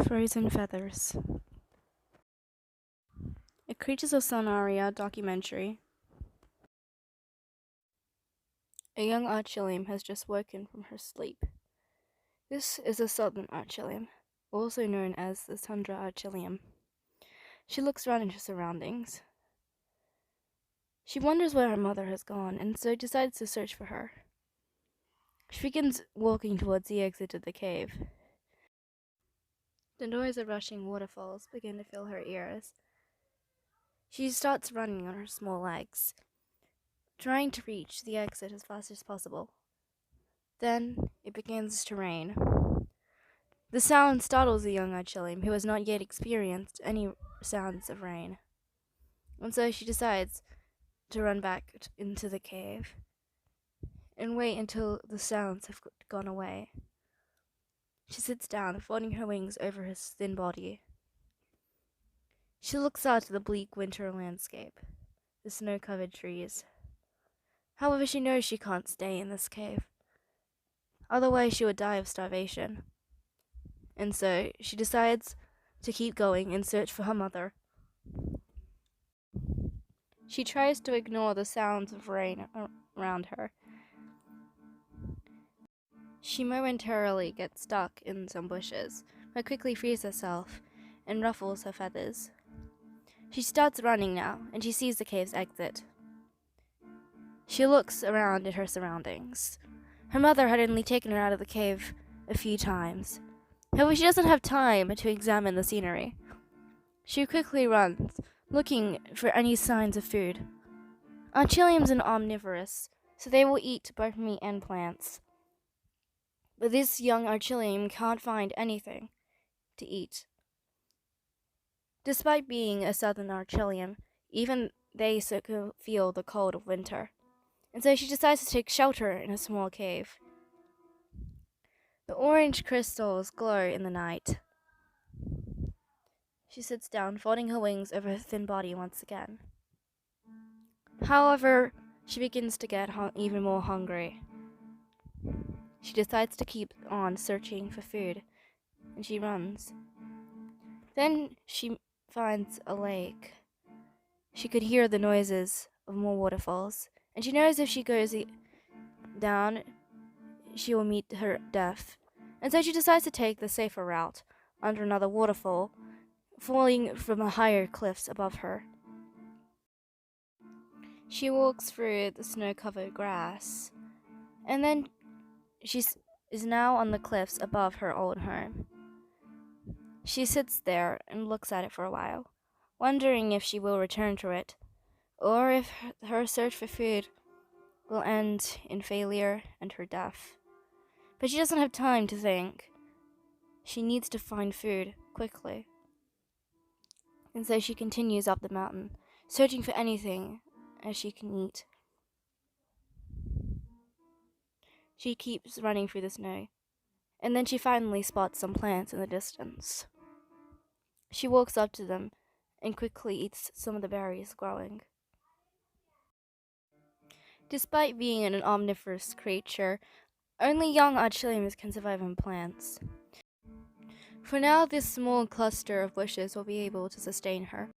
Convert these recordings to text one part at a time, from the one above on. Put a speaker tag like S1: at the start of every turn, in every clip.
S1: Frozen Feathers. A Creatures of Sonaria documentary. A young Archillium has just woken from her sleep. This is the Southern Archillium, also known as the Southern Archillium. She looks around at her surroundings. She wonders where her mother has gone, and so decides to search for her. She begins walking towards the exit of the cave. The noise of rushing waterfalls begin to fill her ears. She starts running on her small legs, trying to reach the exit as fast as possible. Then it begins to rain. The sound startles the young Archillium, who has not yet experienced any sounds of rain. And so she decides to run back into the cave and wait until the sounds have gone away. She sits down, folding her wings over her thin body. She looks out at the bleak winter landscape, the snow-covered trees. However, she knows she can't stay in this cave. Otherwise, she would die of starvation. And so she decides to keep going in search for her mother. She tries to ignore the sounds of rain around her. She momentarily gets stuck in some bushes, but quickly frees herself and ruffles her feathers. She starts running now, and she sees the cave's exit. She looks around at her surroundings. Her mother had only taken her out of the cave a few times. However, she doesn't have time to examine the scenery. She quickly runs, looking for any signs of food. Archilliums are omnivorous, so they will eat both meat and plants. But this young Archillium can't find anything to eat. Despite being a Southern Archillium, even they feel the cold of winter, and so she decides to take shelter in a small cave. The orange crystals glow in the night. She sits down, folding her wings over her thin body once again. However, she begins to get even more hungry. She decides to keep on searching for food, and she runs. Then she finds a lake. She could hear the noises of more waterfalls, and she knows if she goes down, she will meet her death. And so she decides to take the safer route under another waterfall, falling from the higher cliffs above her. She walks through the snow-covered grass, and then she is now on the cliffs above her old home. She sits there and looks at it for a while, wondering if she will return to it, or if her search for food will end in failure and her death. But she doesn't have time to think. She needs to find food quickly. And so she continues up the mountain, searching for anything as she can eat. She keeps running through the snow, and then she finally spots some plants in the distance. She walks up to them and quickly eats some of the berries growing. Despite being an omnivorous creature, only young Archilliums can survive on plants. For now, this small cluster of bushes will be able to sustain her.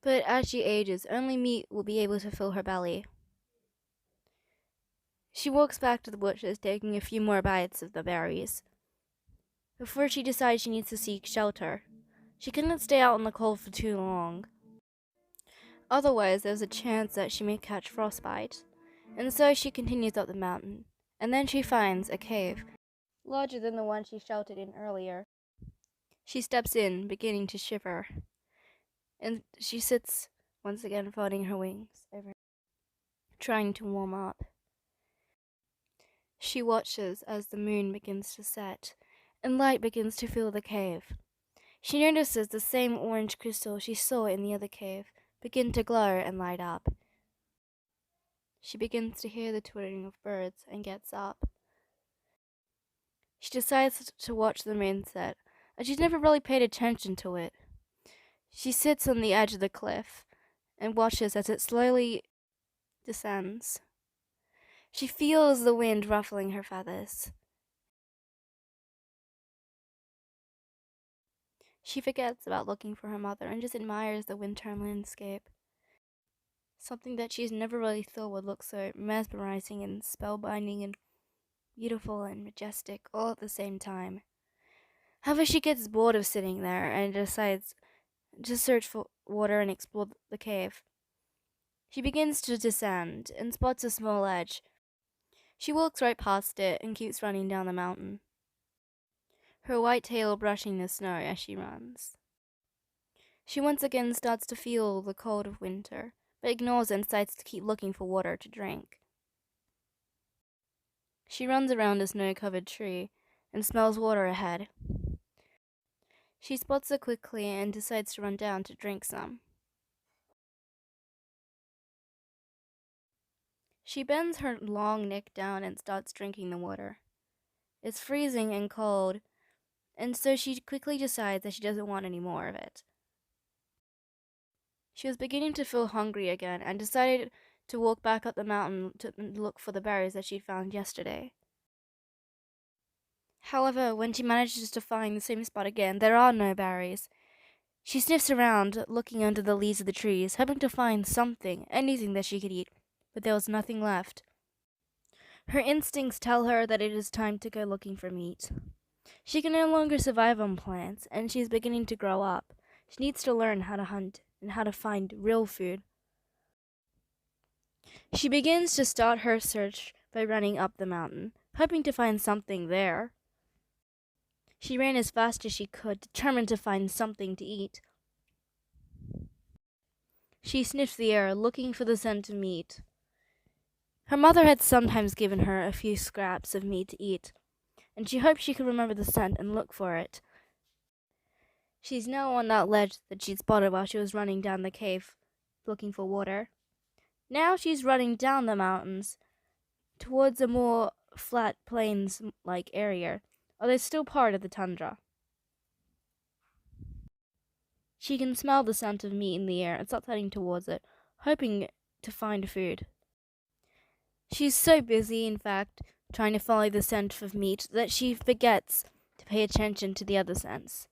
S1: But as she ages, only meat will be able to fill her belly. She walks back to the bushes, taking a few more bites of the berries, before she decides she needs to seek shelter. She cannot stay out in the cold for too long. Otherwise, there's a chance that she may catch frostbite. And so she continues up the mountain, and then she finds a cave, larger than the one she sheltered in earlier. She steps in, beginning to shiver, and she sits once again, folding her wings over, trying to warm up. She watches as the moon begins to set, and light begins to fill the cave. She notices the same orange crystal she saw in the other cave begin to glow and light up. She begins to hear the twittering of birds and gets up. She decides to watch the moon set, and she's never really paid attention to it. She sits on the edge of the cliff and watches as it slowly descends. She feels the wind ruffling her feathers. She forgets about looking for her mother and just admires the winter landscape. Something that she's never really thought would look so mesmerizing and spellbinding and beautiful and majestic all at the same time. However, she gets bored of sitting there and decides to search for water and explore the cave. She begins to descend and spots a small ledge. She walks right past it and keeps running down the mountain, her white tail brushing the snow as she runs. She once again starts to feel the cold of winter, but ignores it and decides to keep looking for water to drink. She runs around a snow-covered tree and smells water ahead. She spots it quickly and decides to run down to drink some. She bends her long neck down and starts drinking the water. It's freezing and cold, and so she quickly decides that she doesn't want any more of it. She was beginning to feel hungry again and decided to walk back up the mountain to look for the berries that she'd found yesterday. However, when she manages to find the same spot again, there are no berries. She sniffs around, looking under the leaves of the trees, hoping to find something, anything that she could eat, but there was nothing left. Her instincts tell her that it is time to go looking for meat. She can no longer survive on plants, and she is beginning to grow up. She needs to learn how to hunt and how to find real food. She begins to start her search by running up the mountain, hoping to find something there. She ran as fast as she could, determined to find something to eat. She sniffed the air, looking for the scent of meat. Her mother had sometimes given her a few scraps of meat to eat, and she hoped she could remember the scent and look for it. She's now on that ledge that she'd spotted while she was running down the cave, looking for water. Now she's running down the mountains, towards a more flat plains-like area, although still part of the tundra. She can smell the scent of meat in the air and starts heading towards it, hoping to find food. She's so busy, in fact, trying to follow the scent of meat that she forgets to pay attention to the other scents.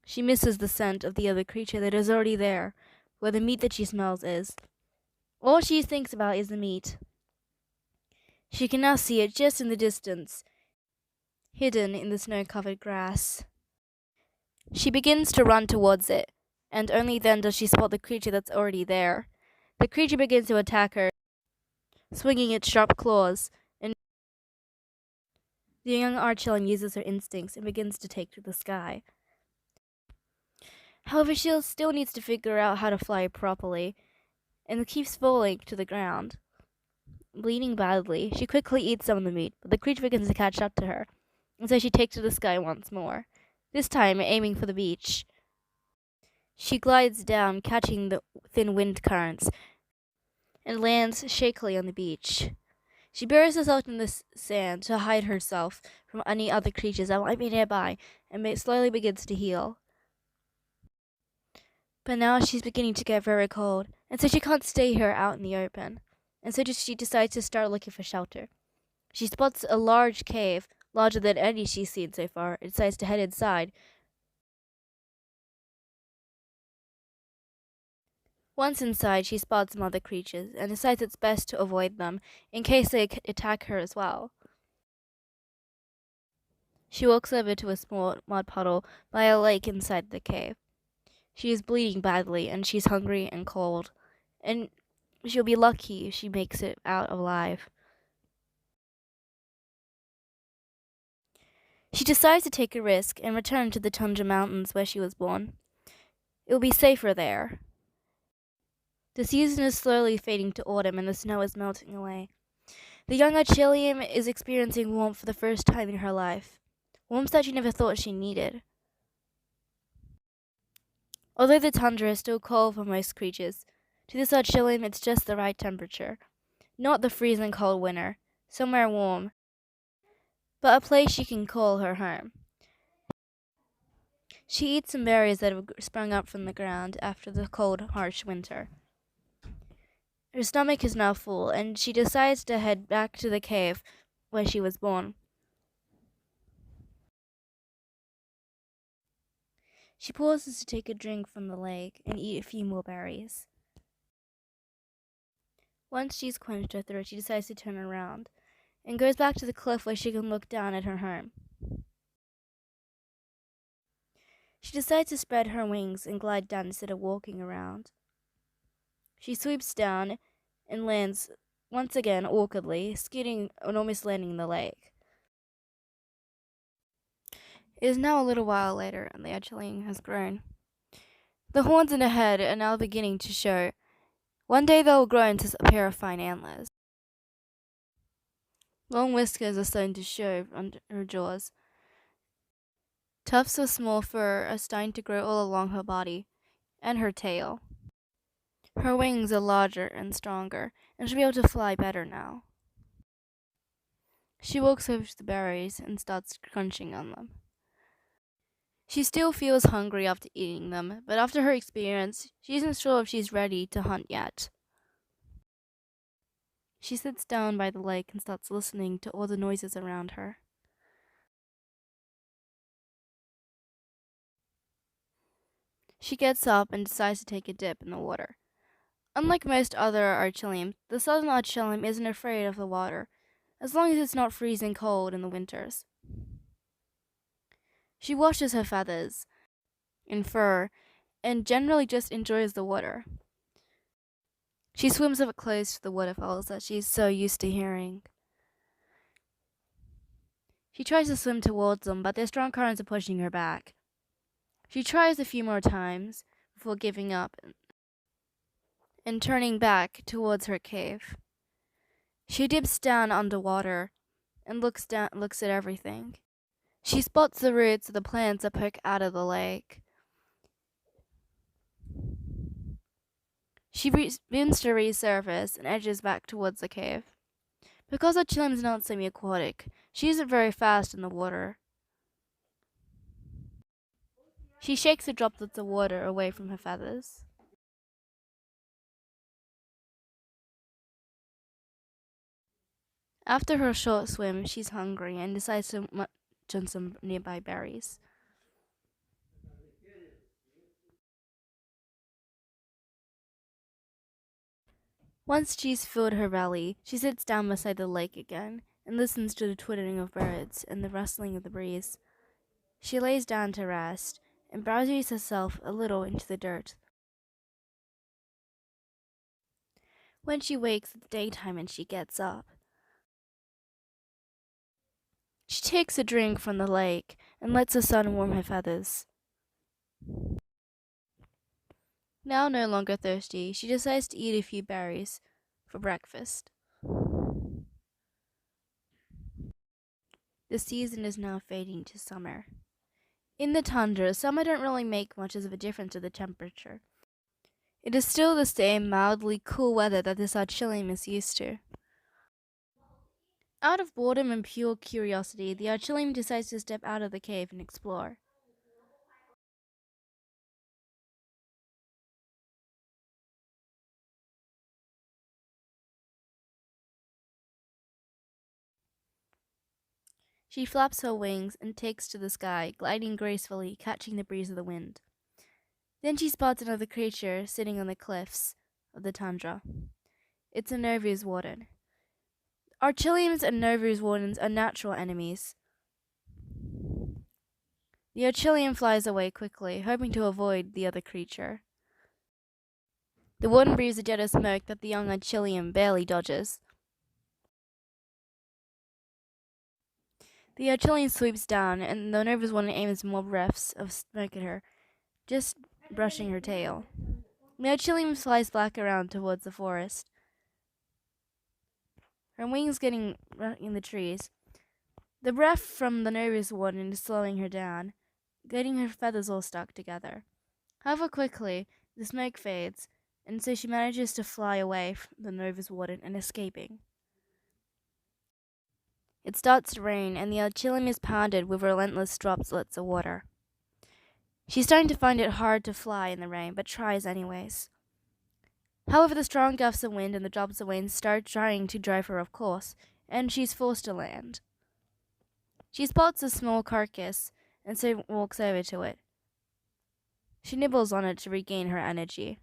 S1: She misses the scent of the other creature that is already there, where the meat that she smells is. All she thinks about is the meat. She can now see it just in the distance, hidden in the snow-covered grass. She begins to run towards it, and only then does she spot the creature that's already there. The creature begins to attack her, swinging its sharp claws, and the young Archillium uses her instincts and begins to take to the sky. However, she still needs to figure out how to fly properly, and keeps falling to the ground. Bleeding badly, she quickly eats some of the meat, but the creature begins to catch up to her, and so she takes to the sky once more, this time aiming for the beach. She glides down, catching the thin wind currents, and lands shakily on the beach. She buries herself in the sand to hide herself from any other creatures that might be nearby, and slowly begins to heal. But now she's beginning to get very cold, and so she can't stay here out in the open, and so she decides to start looking for shelter. She spots a large cave, larger than any she's seen so far, and decides to head inside. Once inside, she spots some other creatures, and decides it's best to avoid them, in case they attack her as well. She walks over to a small mud puddle by a lake inside the cave. She is bleeding badly, and she's hungry and cold, and she'll be lucky if she makes it out alive. She decides to take a risk and return to the Tundra Mountains where she was born. It will be safer there. The season is slowly fading to autumn, and the snow is melting away. The young Archillium is experiencing warmth for the first time in her life, warmth that she never thought she needed. Although the tundra is still cold for most creatures, to this Archillium it's just the right temperature. Not the freezing cold winter, somewhere warm, but a place she can call her home. She eats some berries that have sprung up from the ground after the cold, harsh winter. Her stomach is now full, and she decides to head back to the cave where she was born. She pauses to take a drink from the lake and eat a few more berries. Once she's quenched her thirst, she decides to turn around and goes back to the cliff where she can look down at her home. She decides to spread her wings and glide down instead of walking around. She swoops down and lands once again awkwardly, skidding and almost landing in the lake. It is now a little while later, and the Archillium has grown. The horns in her head are now beginning to show. One day they will grow into a pair of fine antlers. Long whiskers are starting to show under her jaws. Tufts of small fur are starting to grow all along her body and her tail. Her wings are larger and stronger, and she'll be able to fly better now. She walks over to the berries and starts crunching on them. She still feels hungry after eating them, but after her experience, she isn't sure if she's ready to hunt yet. She sits down by the lake and starts listening to all the noises around her. She gets up and decides to take a dip in the water. Unlike most other Archilliums, the Southern Archillium isn't afraid of the water, as long as it's not freezing cold in the winters. She washes her feathers and fur, and generally just enjoys the water. She swims up close to the waterfalls that she's so used to hearing. She tries to swim towards them, but their strong currents are pushing her back. She tries a few more times before giving up and turning back towards her cave. She dips down underwater and looks at everything. She spots the roots of the plants that poke out of the lake. She begins to resurface and edges back towards the cave. Because Archillium is not semi-aquatic, she isn't very fast in the water. She shakes the droplets of water away from her feathers. After her short swim, she's hungry and decides to munch on some nearby berries. Once she's filled her belly, she sits down beside the lake again and listens to the twittering of birds and the rustling of the breeze. She lays down to rest and browses herself a little into the dirt. When she wakes, it's daytime and she gets up. She takes a drink from the lake and lets the sun warm her feathers. Now no longer thirsty, she decides to eat a few berries for breakfast. The season is now fading to summer. In the tundra, summer don't really make much of a difference to the temperature. It is still the same mildly cool weather that this Archillium is used to. Out of boredom and pure curiosity, the Archillium decides to step out of the cave and explore. She flaps her wings and takes to the sky, gliding gracefully, catching the breeze of the wind. Then she spots another creature sitting on the cliffs of the tundra. It's a Novus Warden. Archilliums and Novus Wardens are natural enemies. The Archillium flies away quickly, hoping to avoid the other creature. The Warden breathes a jet of smoke that the young Archillium barely dodges. The Archillium swoops down, and the Novus Warden aims more breaths of smoke at her, just brushing her tail. The Archillium flies back around towards the forest. Her wings getting in the trees. The breath from the Novus Warden is slowing her down, getting her feathers all stuck together. However quickly, the smoke fades, and so she manages to fly away from the Novus Warden and escaping. It starts to rain, and the Archillium is pounded with relentless droplets of water. She's starting to find it hard to fly in the rain, but tries anyways. However, the strong gusts of wind and the drops of rain start trying to drive her off course, and she's forced to land. She spots a small carcass, and so walks over to it. She nibbles on it to regain her energy.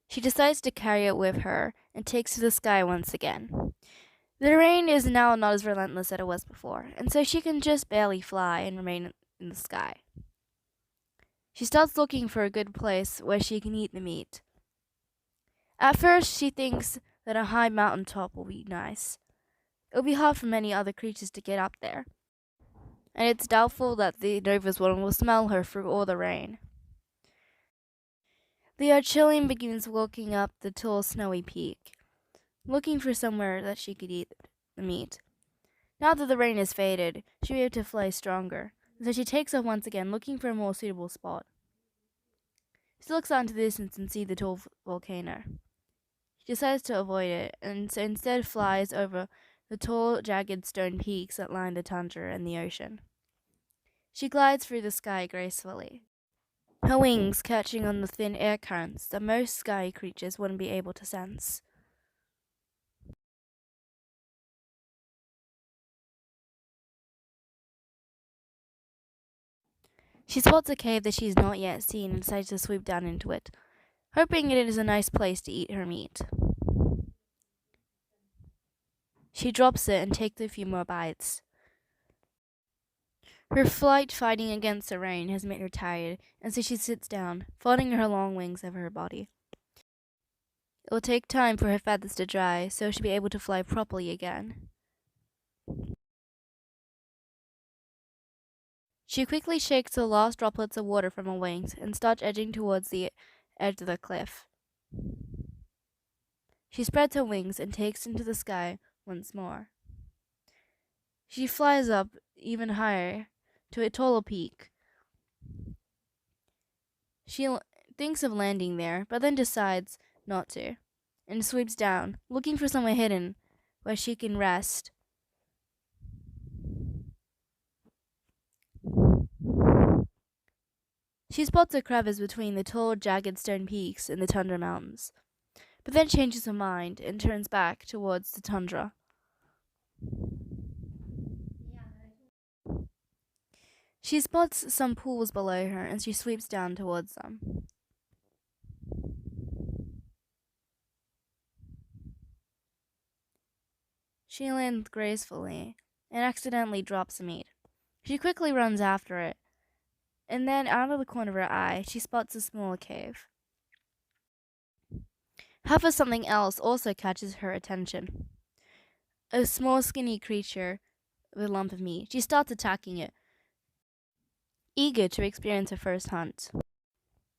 S1: She decides to carry it with her and takes to the sky once again. The rain is now not as relentless as it was before, and so she can just barely fly and remain in the sky. She starts looking for a good place where she can eat the meat. At first, she thinks that a high mountain top will be nice. It will be hard for many other creatures to get up there, and it's doubtful that the Novus Warden will smell her through all the rain. The Archillium begins walking up the tall snowy peak, looking for somewhere that she could eat the meat. Now that the rain has faded, she will be able to fly stronger, so she takes off once again, looking for a more suitable spot. She looks out into the distance and sees the tall volcano. She decides to avoid it, and so instead flies over the tall, jagged stone peaks that line the tundra and the ocean. She glides through the sky gracefully, her wings catching on the thin air currents that most sky creatures wouldn't be able to sense. She spots a cave that she has not yet seen and decides to swoop down into it, hoping it is a nice place to eat her meat. She drops it and takes a few more bites. Her flight fighting against the rain has made her tired, and so she sits down, folding her long wings over her body. It will take time for her feathers to dry, so she'll be able to fly properly again. She quickly shakes the last droplets of water from her wings and starts edging towards the edge of the cliff. She spreads her wings and takes into the sky once more. She flies up even higher to a taller peak. She thinks of landing there, but then decides not to, and sweeps down, looking for somewhere hidden where she can rest. She spots a crevice between the tall, jagged stone peaks and the tundra mountains, but then changes her mind and turns back towards the tundra. She spots some pools below her, and she sweeps down towards them. She lands gracefully and accidentally drops the meat. She quickly runs after it, and then out of the corner of her eye, she spots a smaller cave. Half of something else also catches her attention. A small, skinny creature with a lump of meat. She starts attacking it, eager to experience her first hunt.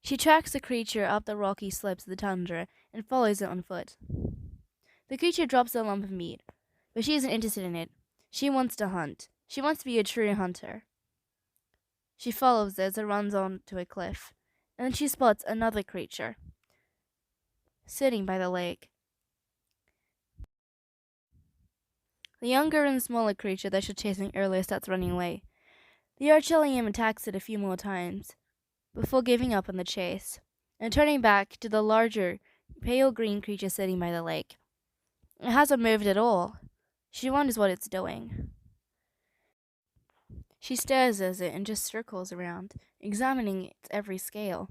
S1: She tracks the creature up the rocky slopes of the tundra and follows it on foot. The creature drops the lump of meat, but she isn't interested in it. She wants to hunt. She wants to be a true hunter. She follows it as it runs onto a cliff, and then she spots another creature sitting by the lake. The younger and smaller creature that she was chasing earlier starts running away. The Archillium attacks it a few more times before giving up on the chase and turning back to the larger, pale green creature sitting by the lake. It hasn't moved at all. She wonders what it's doing. She stares at it and just circles around, examining its every scale.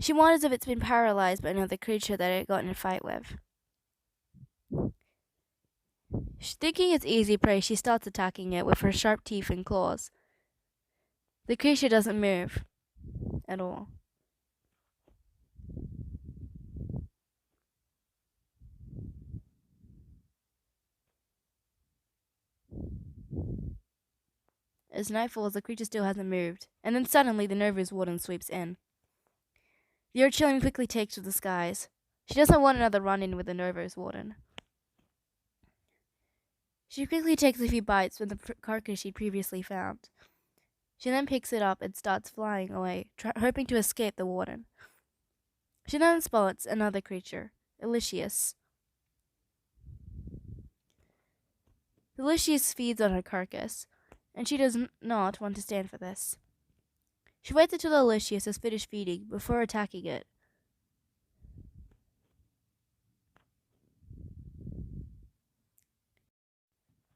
S1: She wonders if it's been paralyzed by another creature that it got in a fight with. Thinking it's easy prey, she starts attacking it with her sharp teeth and claws. The creature doesn't move at all. As night falls, the creature still hasn't moved, and then suddenly the Novus Warden sweeps in. The Archillium quickly takes to the skies. She doesn't want another run-in with the Novus Warden. She quickly takes a few bites from the carcass she previously found. She then picks it up and starts flying away, hoping to escape the Warden. She then spots another creature, Delicious. Delicious feeds on her carcass, and she does not want to stand for this. She waits until Delicious has finished feeding before attacking it.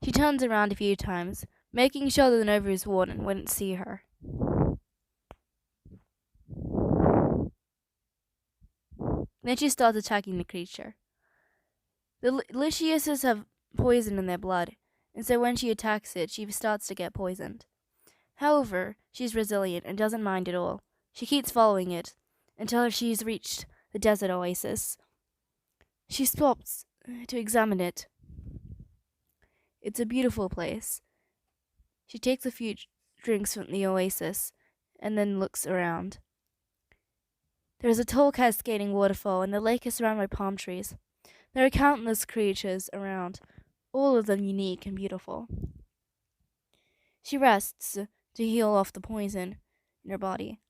S1: She turns around a few times, making sure that the Novus Warden wouldn't see her. Then she starts attacking the creature. The Liciuses have poison in their blood, and so when she attacks it, she starts to get poisoned. However, she's resilient and doesn't mind at all. She keeps following it until she's reached the desert oasis. She stops to examine it. It's a beautiful place. She takes a few drinks from the oasis and then looks around. There is a tall cascading waterfall, and the lake is surrounded by palm trees. There are countless creatures around, all of them unique and beautiful. She rests to heal off the poison in her body.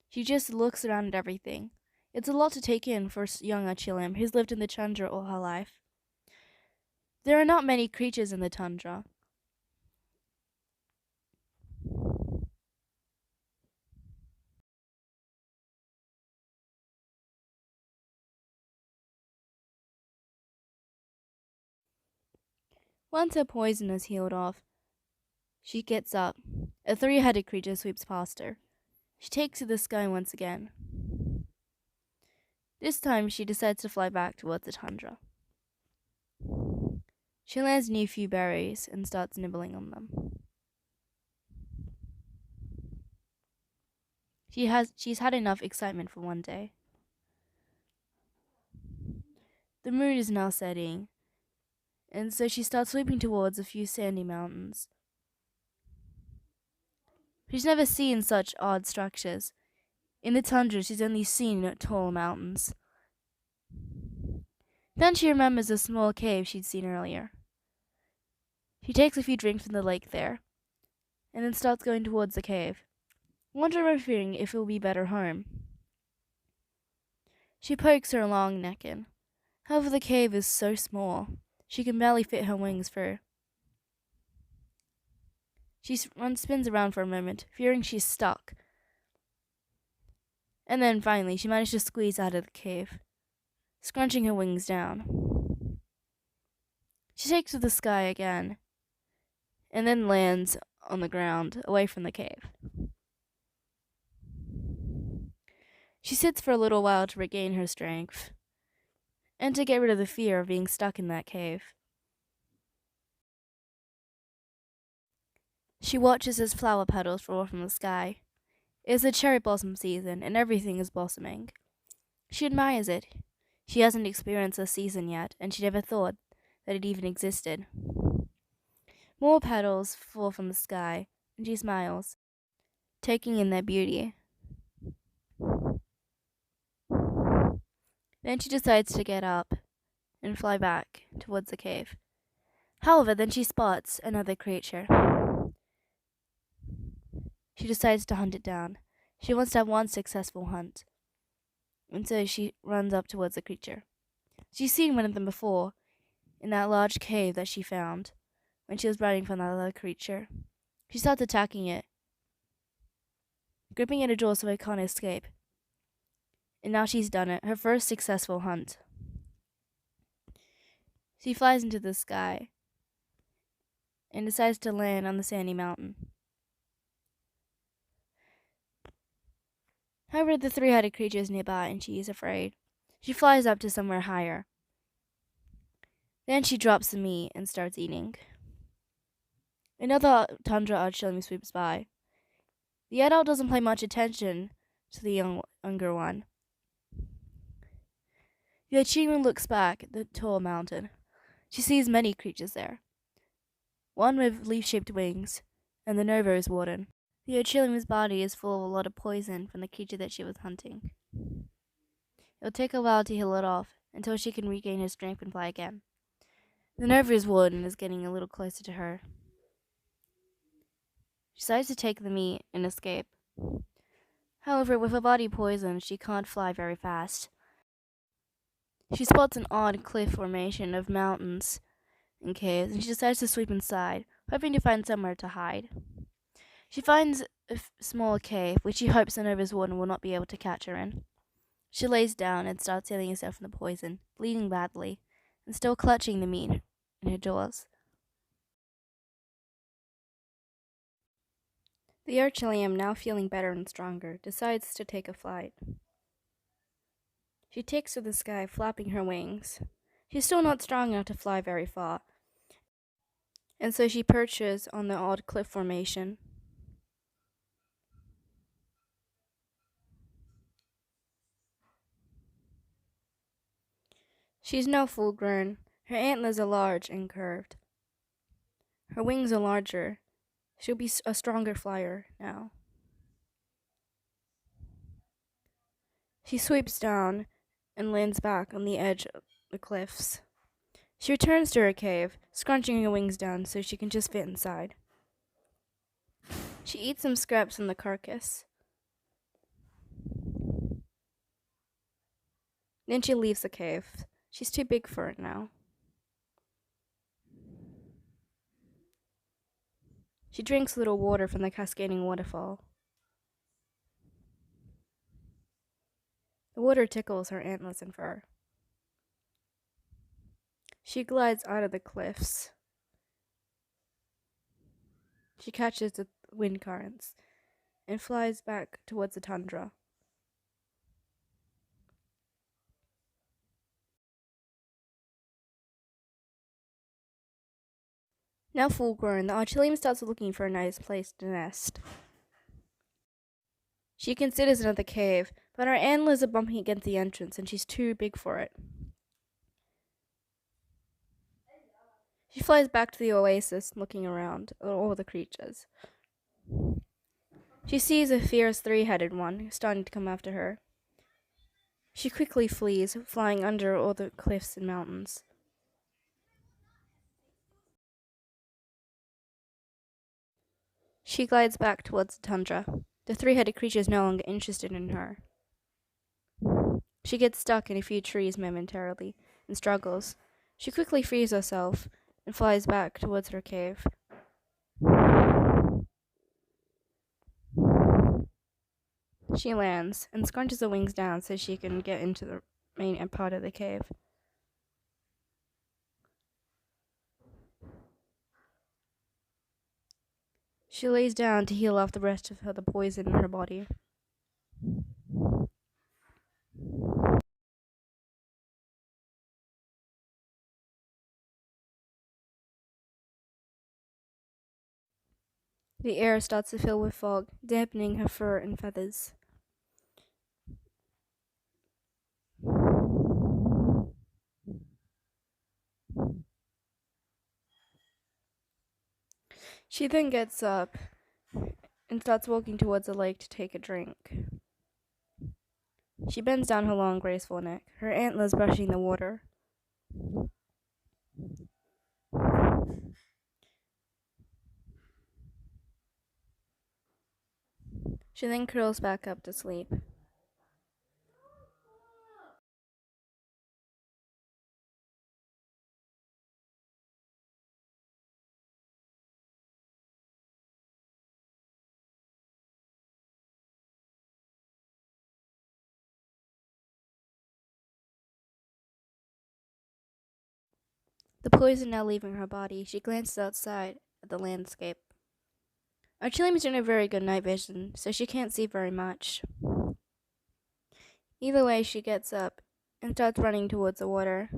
S1: She just looks around at everything. It's a lot to take in for young Archillium, who's lived in the tundra all her life. There are not many creatures in the tundra. Once her poison is healed off, she gets up. A three-headed creature sweeps past her. She takes to the sky once again. This time she decides to fly back towards the tundra. She lands near a few berries and starts nibbling on them. She's had enough excitement for one day. The moon is now setting, and so she starts sweeping towards a few sandy mountains. She's never seen such odd structures. In the tundra, she's only seen tall mountains. Then she remembers a small cave she'd seen earlier. She takes a few drinks from the lake there, and then starts going towards the cave, wondering if it will be better home. She pokes her long neck in. However, the cave is so small, she can barely fit her wings through. She spins around for a moment, fearing she's stuck. And then, finally, she managed to squeeze out of the cave, scrunching her wings down. She takes to the sky again, and then lands on the ground, away from the cave. She sits for a little while to regain her strength, and to get rid of the fear of being stuck in that cave. She watches as flower petals fall from the sky. It is the cherry blossom season, and everything is blossoming. She admires it. She hasn't experienced the season yet, and she never thought that it even existed. More petals fall from the sky, and she smiles, taking in their beauty. Then she decides to get up and fly back towards the cave. However, then she spots another creature. She decides to hunt it down. She wants to have one successful hunt, and so she runs up towards the creature. She's seen one of them before, in that large cave that she found when she was running from that other creature. She starts attacking it, gripping at a door so it can't escape. And now she's done it, her first successful hunt. She flies into the sky and decides to land on the sandy mountain. However, the three-headed creature is nearby, and she is afraid. She flies up to somewhere higher. Then she drops the meat and starts eating. Another tundra Archillium sweeps by. The adult doesn't pay much attention to the younger one. The Archillium looks back at the tall mountain. She sees many creatures there. One with leaf-shaped wings, and the Novus Warden. The Archillium's body is full of a lot of poison from the creature that she was hunting. It'll take a while to heal it off, until she can regain her strength and fly again. The Novus Warden is getting a little closer to her. She decides to take the meat and escape. However, with her body poisoned, she can't fly very fast. She spots an odd cliff formation of mountains and caves, and she decides to sweep inside, hoping to find somewhere to hide. She finds a small cave, which she hopes the Novus Warden will not be able to catch her in. She lays down and starts healing herself from the poison, bleeding badly, and still clutching the meat in her jaws. The Archillium, now feeling better and stronger, decides to take a flight. She takes to the sky, flapping her wings. She's still not strong enough to fly very far, and so she perches on the odd cliff formation. She's now full grown. Her antlers are large and curved. Her wings are larger. She'll be a stronger flyer now. She sweeps down and lands back on the edge of the cliffs. She returns to her cave, scrunching her wings down so she can just fit inside. She eats some scraps from the carcass. Then she leaves the cave. She's too big for it now. She drinks a little water from the cascading waterfall. The water tickles her antlers and fur. She glides out of the cliffs. She catches the wind currents and flies back towards the tundra. Now full grown, the Archillium starts looking for a nice place to nest. She considers another cave, but her antlers are bumping against the entrance and she's too big for it. She flies back to the oasis, looking around at all the creatures. She sees a fierce three-headed one starting to come after her. She quickly flees, flying under all the cliffs and mountains. She glides back towards the tundra. The three-headed creature is no longer interested in her. She gets stuck in a few trees momentarily and struggles. She quickly frees herself and flies back towards her cave. She lands and scrunches her wings down so she can get into the main part of the cave. She lays down to heal off the rest of the poison in her body. The air starts to fill with fog, dampening her fur and feathers. She then gets up and starts walking towards the lake to take a drink. She bends down her long, graceful neck, her antlers brushing the water. She then curls back up to sleep. The poison now leaving her body, she glances outside at the landscape. Archillium is doing a very good night vision, so she can't see very much. Either way, she gets up and starts running towards the water.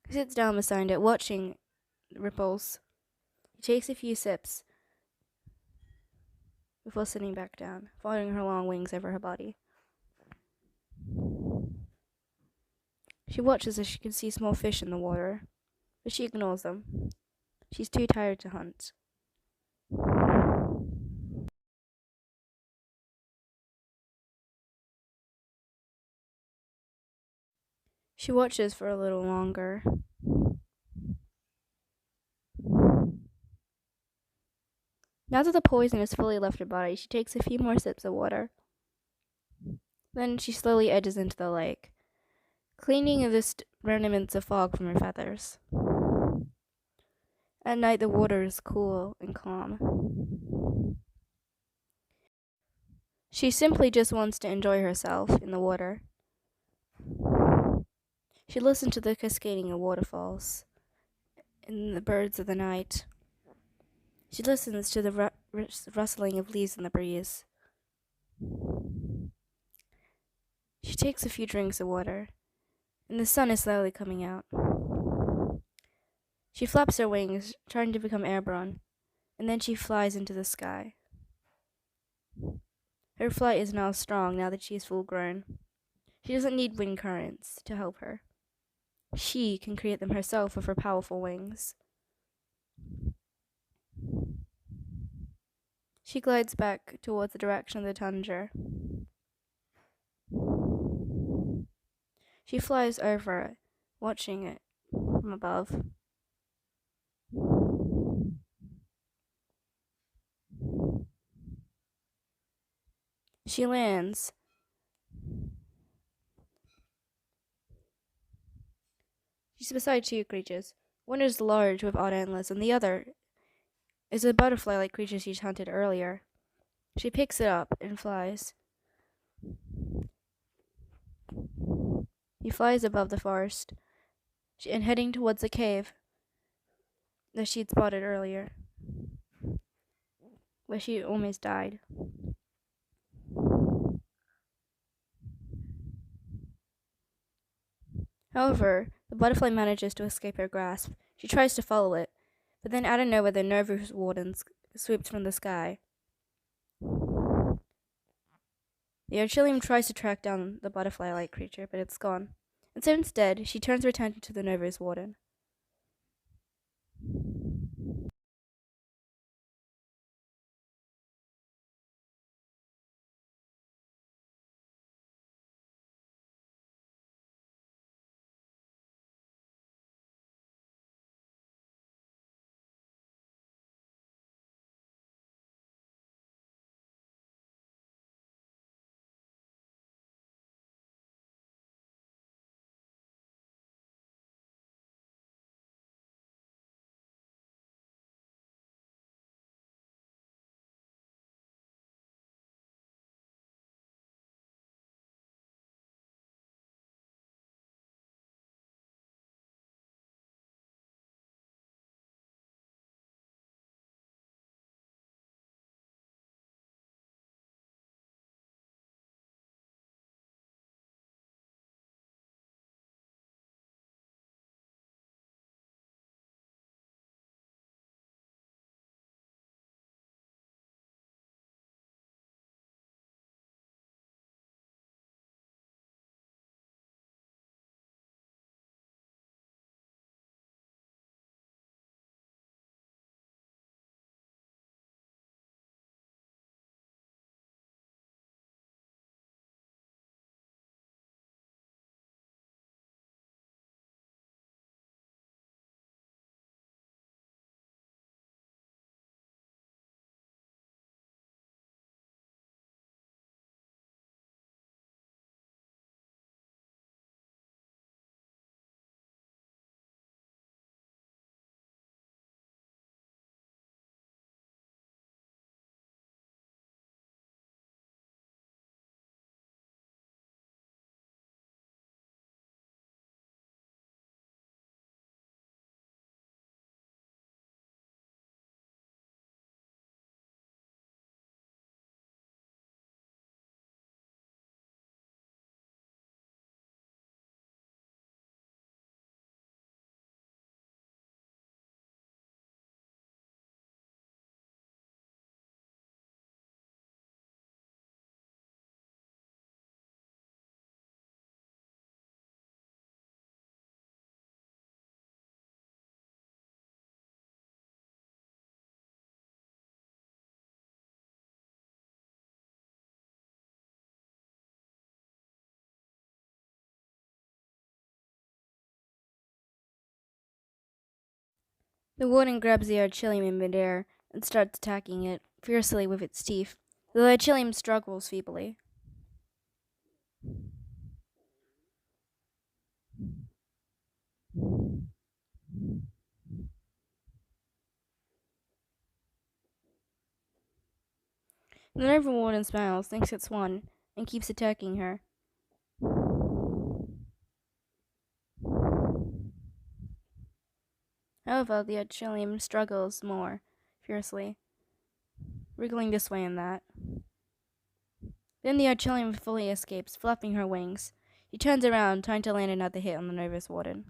S1: He sits down beside it, watching the ripples. He takes a few sips before sitting back down, following her long wings over her body. She watches as she can see small fish in the water, but she ignores them. She's too tired to hunt. She watches for a little longer. Now that the poison has fully left her body, she takes a few more sips of water. Then she slowly edges into the lake, cleaning the remnants of fog from her feathers. At night, the water is cool and calm. She simply just wants to enjoy herself in the water. She listens to the cascading of waterfalls and the birds of the night. She listens to the rustling of leaves in the breeze. She takes a few drinks of water, and the sun is slowly coming out. She flaps her wings, trying to become airborne, and then she flies into the sky. Her flight is now strong now that she is full grown. She doesn't need wind currents to help her. She can create them herself with her powerful wings. She glides back towards the direction of the tundra. She flies over it, watching it from above. She lands. She's beside two creatures. One is large with odd antlers, and the other is a butterfly-like creature she's hunted earlier. She picks it up and flies. He flies above the forest and heading towards the cave that she'd spotted earlier, where she almost died. However, the butterfly manages to escape her grasp. She tries to follow it, but then out of nowhere the Novus Warden swoops from the sky. The Archillium tries to track down the butterfly-like creature, but it's gone. And so instead, she turns her attention to the Novus Warden. The warden grabs the Archillium in midair and starts attacking it fiercely with its teeth. The Archillium struggles feebly. The Novus Warden smiles, thinks it's won, and keeps attacking her. However, the Archillium struggles more, fiercely, wriggling this way and that. Then the Archillium fully escapes, flapping her wings. She turns around, trying to land another hit on the Novus Warden.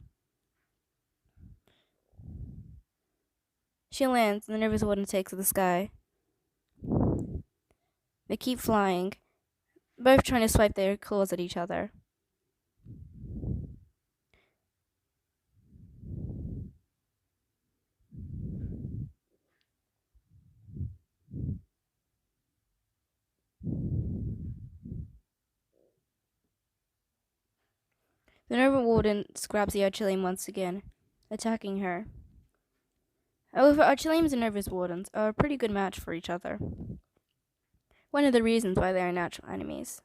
S1: She lands, and the Novus Warden takes to the sky. They keep flying, both trying to swipe their claws at each other. The Novus Warden grabs the Archillium once again, attacking her. However, Archilliums and Novus Wardens are a pretty good match for each other. One of the reasons why they are natural enemies.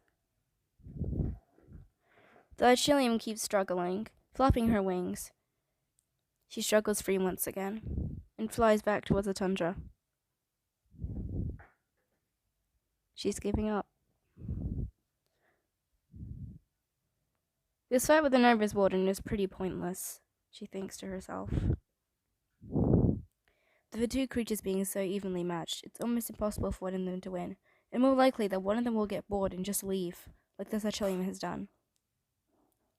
S1: The Archillium keeps struggling, flapping her wings. She struggles free once again, and flies back towards the tundra. She's giving up. This fight with the Novus Warden is pretty pointless, she thinks to herself. The two creatures being so evenly matched, it's almost impossible for one of them to win, and more likely that one of them will get bored and just leave, like this Archillium has done.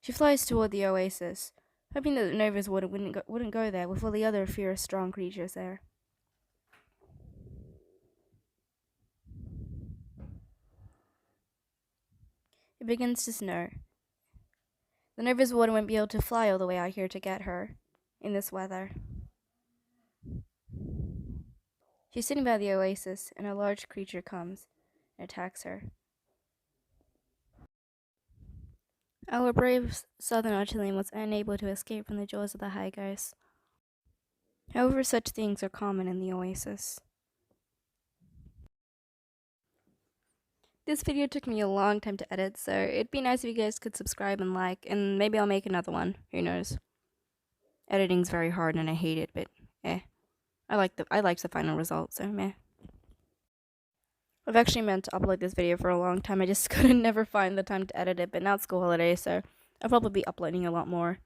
S1: She flies toward the oasis, hoping that the Novus Warden wouldn't go there with all the other fierce, strong creatures there. It begins to snow. The Novus Warden won't be able to fly all the way out here to get her in this weather. She's sitting by the oasis, and a large creature comes and attacks her. Our brave Southern Archillium was unable to escape from the jaws of the High Ghost. However, such things are common in the oasis. This video took me a long time to edit, so it'd be nice if you guys could subscribe and like, and maybe I'll make another one. Who knows? Editing's very hard and I hate it, but I liked the final result, so meh. I've actually meant to upload this video for a long time. I just couldn't never find the time to edit it, but now it's school holidays, so I'll probably be uploading a lot more.